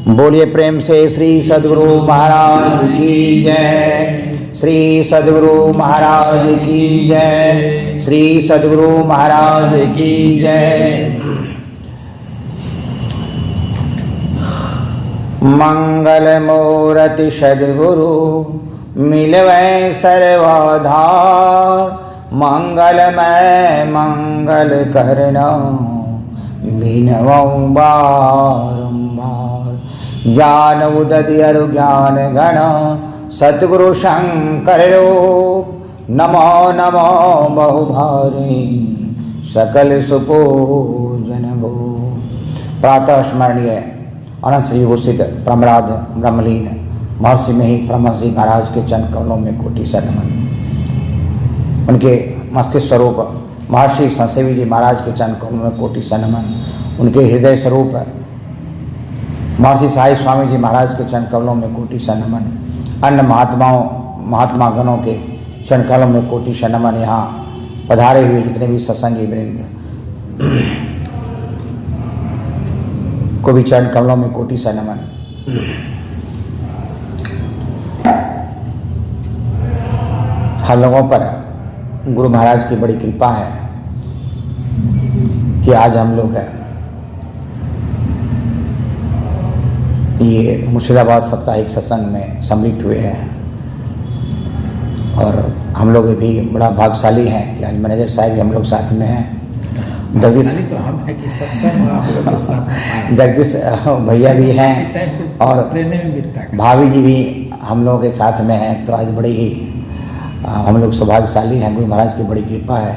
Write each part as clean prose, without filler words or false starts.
बोलिए प्रेम से श्री सद्गुरु महाराज की जय। श्री सद्गुरु महाराज की जय। श्री सद्गुरु महाराज की जय। मंगल मूर्ति सद्गुरु मिलवै सर्वाधार। मंगलमय मंगल करना बिनवौ बारंबार। ज्ञान उदय अरु ज्ञान गण सतगुरु शंकर रूप। नमो नमो बहुभारी सकल सुपूजन भो। प्रातः स्मरणीय अनंत श्री भूषित प्रमराध ब्रह्मलीन महर्षि में ही ब्रह्मश्री महाराज के चरण कमलों में कोटि सा नमन। उनके मस्तिष्क स्वरूप महर्षि संसेवी जी महाराज के चरण कमलों में कोटि सा नमन। उनके हृदय स्वरूप महर्षि साई स्वामी जी महाराज के चरण कमलों में कोटि सा नमन। अन्य महात्मा गणों के चरण कमलों में कोटि सा नमन। यहाँ पधारे हुए जितने भी सत्संगी वृंद को भी चरण कमलों में कोटि सा नमन। हम लोगों पर गुरु महाराज की बड़ी कृपा है कि आज हम लोग ये मुर्शिदाबाद साप्ताहिक सत्संग में सम्मिलित हुए हैं। और हम लोग भी बड़ा भाग्यशाली हैं कि आज मैनेजर साहब भी हम लोग साथ में हैं। जगदीश तो हम है कि सत्संग जगदीश भैया भी हैं और भाभी जी भी हम लोगों के साथ में हैं। तो आज बड़ी ही हम लोग सौभाग्यशाली हैं। गुरु महाराज की बड़ी कृपा है।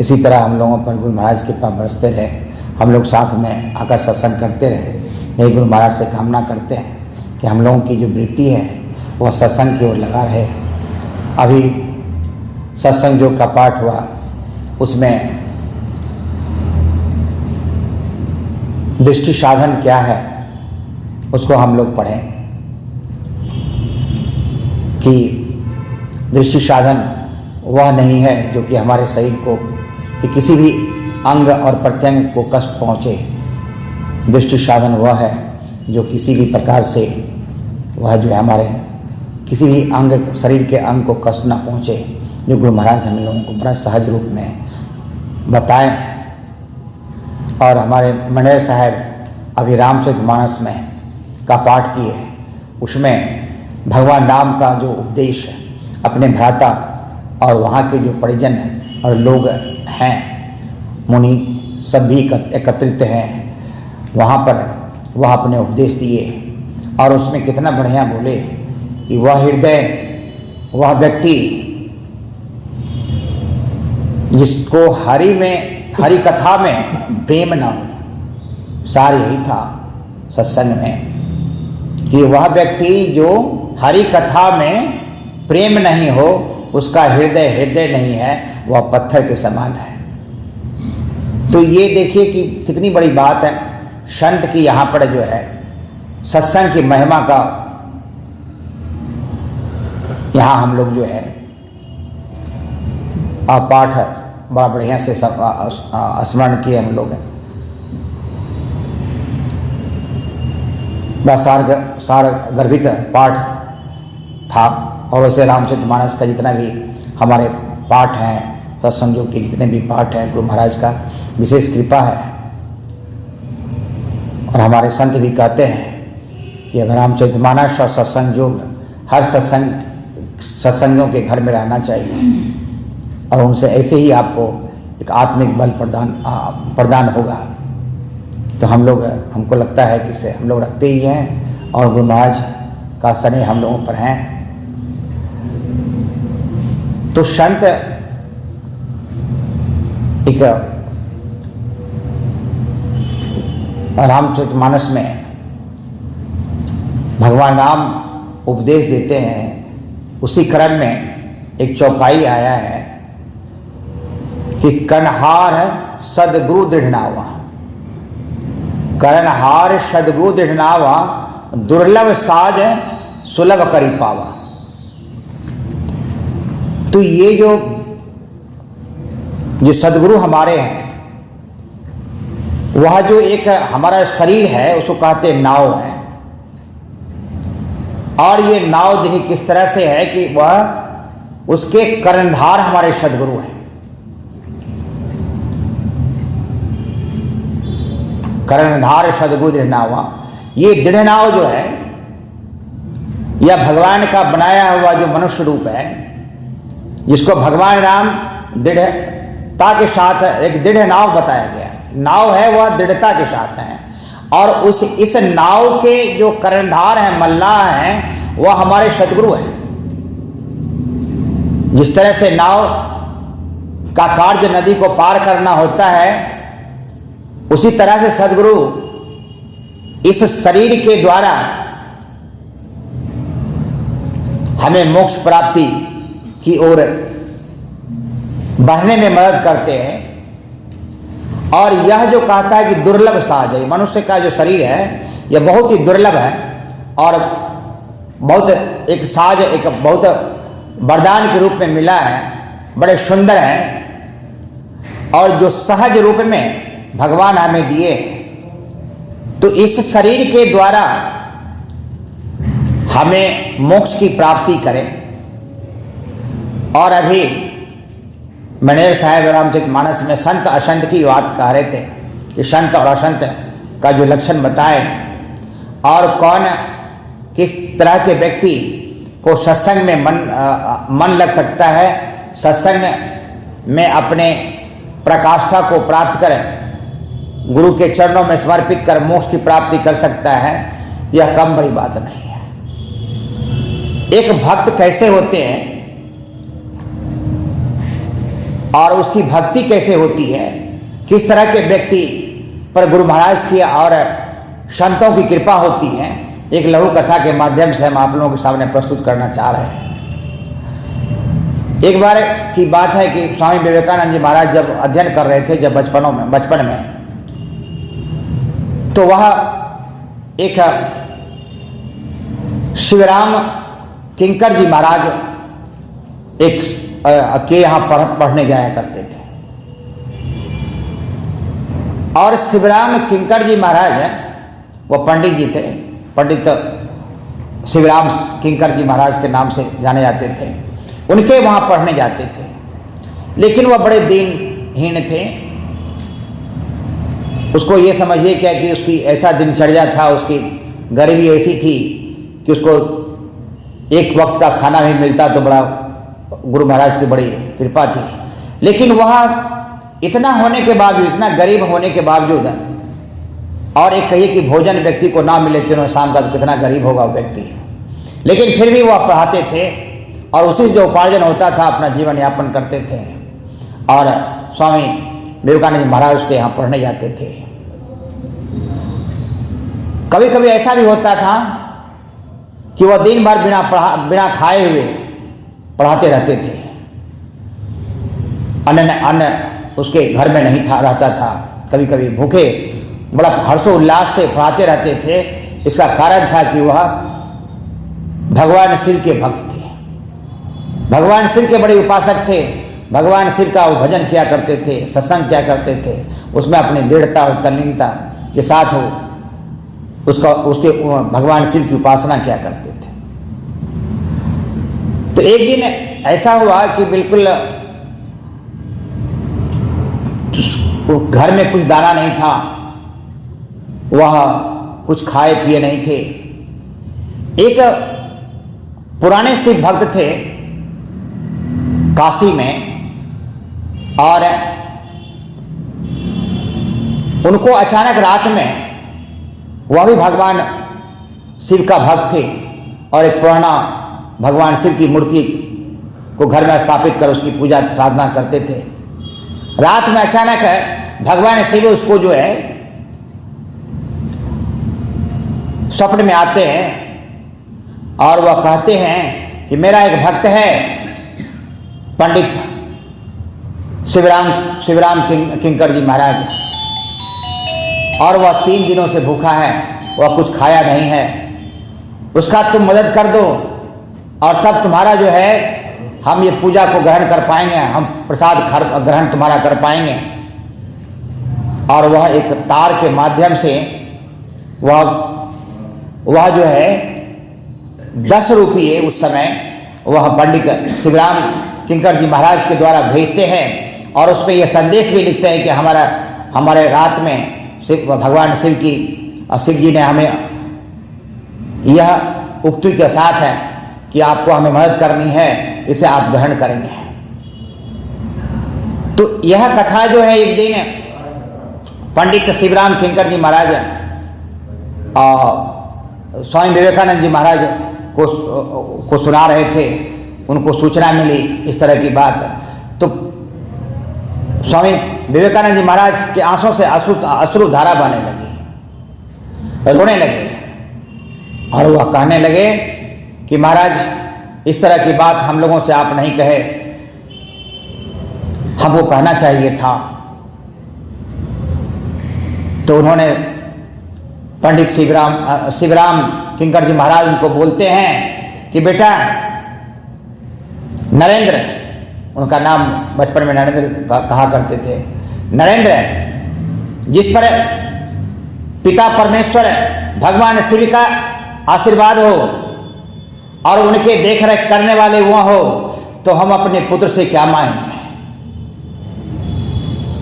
इसी तरह हम लोगों पर गुरु महाराज की कृपा बरसते रहे। हम लोग साथ में आकर सत्संग करते रहे। यही गुरु महाराज से कामना करते हैं कि हम लोगों की जो वृत्ति है वह सत्संग की ओर लगा रहे। अभी सत्संग जो का पाठ हुआ उसमें दृष्टि साधन क्या है उसको हम लोग पढ़ें कि दृष्टि साधन वह नहीं है जो कि हमारे शरीर को कि किसी भी अंग और प्रत्यंग को कष्ट पहुँचे। दृष्टि साधन वह है जो किसी भी प्रकार से वह जो है हमारे किसी भी अंग शरीर के अंग को कष्ट ना पहुँचे। जो गुरु महाराज हम लोगों को बड़ा सहज रूप में बताए हैं। और हमारे मैनेजर साहब अभी रामचरितमानस में का पाठ किए। उसमें भगवान राम का जो उपदेश अपने भ्राता और वहाँ के जो परिजन और लोग हैं मुनि सब भी एकत्रित हैं वहाँ पर वह अपने उपदेश दिए। और उसमें कितना बढ़िया बोले कि वह हृदय वह व्यक्ति जिसको हरि कथा में प्रेम न हो। सार यही था सत्संग में कि वह व्यक्ति जो हरि कथा में प्रेम नहीं हो उसका हृदय नहीं है, वह पत्थर के समान है। तो ये देखिए कि कितनी बड़ी बात है। संत की यहाँ पर जो है सत्संग की महिमा का यहाँ हम लोग जो है पाठ बड़ा बढ़िया से स्मरण किए हम लोग। बड़ा सार गर्भित पाठ था। और वैसे रामचरितमानस का जितना भी हमारे पाठ हैं सत्संगों के जितने भी पाठ हैं गुरु महाराज का विशेष कृपा है। और हमारे संत भी कहते हैं कि अगर रामचरितमानस और सत्संग योग हर सत्संगों के घर में रहना चाहिए। और उनसे ऐसे ही आपको एक आत्मिक बल प्रदान होगा। तो हमको लगता है कि इसे हम लोग रखते ही हैं और गुरु महाराज का स्नेह हम लोगों पर हैं। तो संत एक रामचरितमानस में भगवान राम उपदेश देते हैं। उसी क्रम में एक चौपाई आया है कि कर्णहार सदगुरु दृढ़नावा। कर्णहार सदगुरु दृढ़नावा दुर्लभ साज सुलभ करी पावा। तो ये जो सदगुरु हमारे हैं वह जो एक हमारा शरीर है उसको कहते नाव है। और ये नाव देखिए किस तरह से है कि वह उसके कर्णधार हमारे सदगुरु हैं। कर्णधार सदगुरु दृढ़ नावा, ये दृढ़ नाव जो है यह भगवान का बनाया हुआ जो मनुष्य रूप है, जिसको भगवान राम दृढ़ता के साथ एक दृढ़ नाव बताया गया है। नाव है वह दृढ़ता के साथ है, और इस नाव के जो कर्णधार हैं, मल्लाह हैं, वह हमारे सदगुरु हैं। जिस तरह से नाव का कार्य नदी को पार करना होता है, उसी तरह से सदगुरु इस शरीर के द्वारा हमें मोक्ष प्राप्ति की ओर बढ़ने में मदद करते हैं। और यह जो कहता है कि दुर्लभ साज है, मनुष्य का जो शरीर है यह बहुत ही दुर्लभ है और बहुत एक साज, एक बहुत वरदान के रूप में मिला है, बड़े सुंदर है, और जो सहज रूप में भगवान हमें दिए हैं। तो इस शरीर के द्वारा हमें मोक्ष की प्राप्ति करें। और अभी मनेर साहेब रामचरितमानस में संत असंत की बात कह रहे थे कि संत और असंत का जो लक्षण बताए, और कौन किस तरह के व्यक्ति को सत्संग में मन लग सकता है, सत्संग में अपने प्रकाष्ठा को प्राप्त कर गुरु के चरणों में समर्पित कर मोक्ष की प्राप्ति कर सकता है, यह कम बड़ी बात नहीं है। एक भक्त कैसे होते हैं और उसकी भक्ति कैसे होती है, किस तरह के व्यक्ति पर गुरु महाराज की और संतों की कृपा होती है, एक लघु कथा के माध्यम से हम आप लोगों के सामने प्रस्तुत करना चाह रहे हैं। एक बार की बात है कि स्वामी विवेकानंद जी महाराज जब अध्ययन कर रहे थे, जब बचपन में, तो वह एक शिवराम किंकर जी महाराज एक के यहाँ पढ़ने जाया करते थे। और शिवराम किंकर जी महाराज वो पंडित जी थे, पंडित शिवराम किंकर जी महाराज के नाम से जाने जाते थे। उनके वहाँ पढ़ने जाते थे, लेकिन वह बड़े दीनहीन थे। उसको ये समझिए क्या कि उसकी ऐसा दिनचर्या था, उसकी गरीबी ऐसी थी कि उसको एक वक्त का खाना भी मिलता तो बड़ा गुरु महाराज की बड़ी कृपा थी। लेकिन वह इतना होने के बावजूद, इतना गरीब होने के बावजूद, और एक कहिए कि भोजन व्यक्ति को ना मिले तीनों शाम का, तो कितना गरीब होगा व्यक्ति, लेकिन फिर भी वह पढ़ाते थे और उसी से जो उपार्जन होता था अपना जीवन यापन करते थे। और स्वामी विवेकानंद महाराज उसके यहाँ पढ़ने जाते थे। कभी कभी ऐसा भी होता था कि वह दिन भर बिना खाए हुए पढ़ाते रहते थे। अन्न उसके घर में नहीं रहता था। कभी कभी भूखे बड़ा हर्षोल्लास से पढ़ाते रहते थे। इसका कारण था कि वह भगवान शिव के भक्त थे, भगवान शिव के बड़े उपासक थे। भगवान शिव का वो भजन किया करते थे, सत्संग किया करते थे, उसमें अपनी दृढ़ता और तल्लीनता के साथ हो उसके भगवान शिव की उपासना किया करते थे। तो एक दिन ऐसा हुआ कि बिल्कुल घर में कुछ दाना नहीं था, वह कुछ खाए पिए नहीं थे। एक पुराने शिव भक्त थे काशी में, और उनको अचानक रात में, वह भी भगवान शिव का भक्त थे और एक पुराना भगवान शिव की मूर्ति को घर में स्थापित कर उसकी पूजा साधना करते थे। रात में अचानक भगवान शिव उसको जो है स्वप्न में आते हैं और वह कहते हैं कि मेरा एक भक्त है पंडित शिवराम किंकर जी महाराज, और वह 3 दिनों से भूखा है, वह कुछ खाया नहीं है, उसका तुम मदद कर दो और तब तुम्हारा जो है हम ये पूजा को ग्रहण कर पाएंगे, हम प्रसाद ग्रहण तुम्हारा कर पाएंगे। और वह एक तार के माध्यम से वह जो है 10 रुपये उस समय वह पंडित शिवराम किंकर जी महाराज के द्वारा भेजते हैं और उसमें यह संदेश भी लिखते हैं कि हमारे रात में भगवान शिव जी ने हमें यह उक्ति के साथ है कि आपको हमें मदद करनी है, इसे आप ग्रहण करेंगे। तो यह कथा जो है एक दिन पंडित शिवराम किंकर जी महाराज स्वामी विवेकानंद जी महाराज को सुना रहे थे। उनको सूचना मिली इस तरह की बात, तो स्वामी विवेकानंद जी महाराज के आंसुओं से अश्रु धारा बहने लगी, रोने लगे और वह कहने लगे कि महाराज इस तरह की बात हम लोगों से आप नहीं कहे, हमको कहना चाहिए था। तो उन्होंने पंडित शिवराम किंकर जी महाराज उनको बोलते हैं कि बेटा नरेंद्र, उनका नाम बचपन में नरेंद्र कहा करते थे, नरेंद्र, जिस पर पिता परमेश्वर भगवान शिव का आशीर्वाद हो और उनके देखरेख करने वाले वो हो, तो हम अपने पुत्र से क्या मांगेंगे।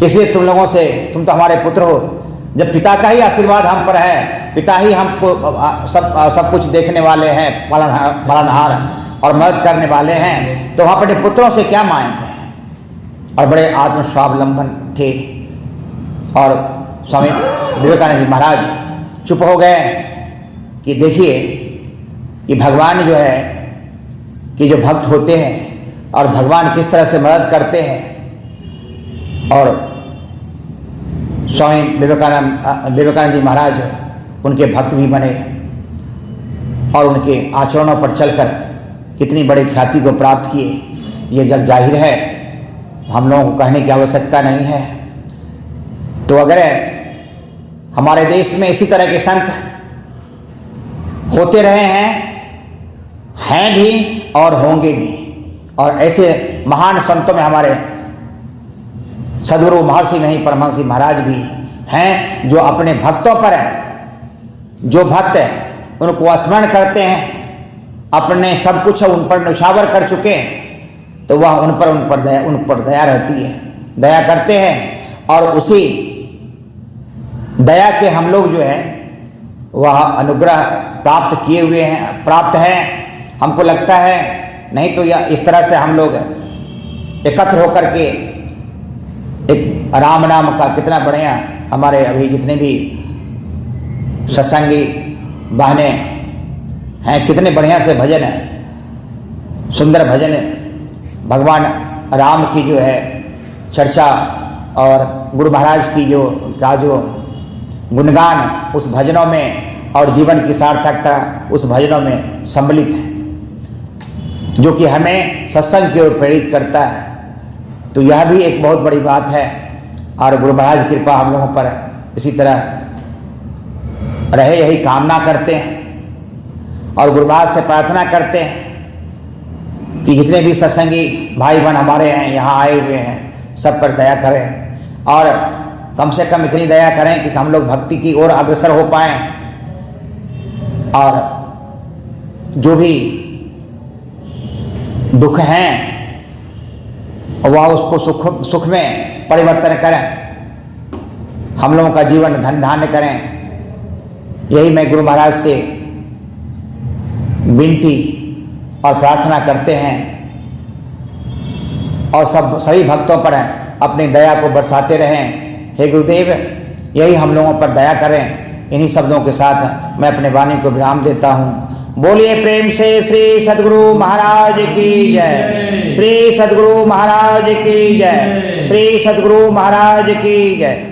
इसलिए तुम तो हमारे पुत्र हो। जब पिता का ही आशीर्वाद हम पर है, पिता ही हमको सब कुछ देखने वाले हैं, पालनहार और मदद करने वाले हैं, तो हम अपने पुत्रों से क्या मांगेंगे। और बड़े आत्मस्वावलंबन थे। और स्वामी विवेकानंद जी महाराज चुप हो गए कि देखिए कि भगवान जो है कि जो भक्त होते हैं और भगवान किस तरह से मदद करते हैं। और स्वामी विवेकानंद जी महाराज उनके भक्त भी बने और उनके आचरणों पर चलकर कितनी बड़ी ख्याति को प्राप्त किए, ये जग जाहिर है, हम लोगों को कहने की आवश्यकता नहीं है। तो अगर हमारे देश में इसी तरह के संत होते रहे हैं भी और होंगे भी, और ऐसे महान संतों में हमारे सदगुरु महर्षि नहीं परमहंस महाराज भी हैं, जो अपने भक्तों पर जो भक्त उनको स्मरण करते हैं, अपने सब कुछ उन पर न्यौछावर कर चुके हैं, तो वह उन पर दया रहती है, दया करते हैं। और उसी दया के हम लोग जो है वह अनुग्रह प्राप्त है। हमको लगता है नहीं तो यह इस तरह से हम लोग एकत्र होकर के एक राम नाम का कितना बढ़िया, हमारे अभी जितने भी सत्संगी बहने हैं, कितने बढ़िया से भजन है, सुंदर भजन है, भगवान राम की जो है चर्चा और गुरु महाराज की जो गुणगान उस भजनों में और जीवन की सार्थकता उस भजनों में सम्मिलित है, जो कि हमें सत्संग की ओर प्रेरित करता है। तो यह भी एक बहुत बड़ी बात है। और गुरु महाराज की कृपा हम लोगों पर इसी तरह रहे, यही कामना करते हैं। और गुरु महाराज से प्रार्थना करते हैं कि जितने भी सत्संगी भाई बहन हमारे हैं, यहाँ आए हुए हैं, सब पर दया करें और कम से कम इतनी दया करें कि हम लोग भक्ति की ओर अग्रसर हो पाएं और जो भी दुख हैं वह उसको सुख में परिवर्तन करें, हम लोगों का जीवन धन धान्य करें। यही मैं गुरु महाराज से विनती और प्रार्थना करते हैं और सभी भक्तों पर अपनी दया को बरसाते रहें। हे गुरुदेव, यही हम लोगों पर दया करें। इन्हीं शब्दों के साथ मैं अपने वाणी को विराम देता हूँ। बोलिए प्रेम से श्री सद्गुरु महाराज की जय, श्री सद्गुरु महाराज की जय, श्री सद्गुरु महाराज की जय।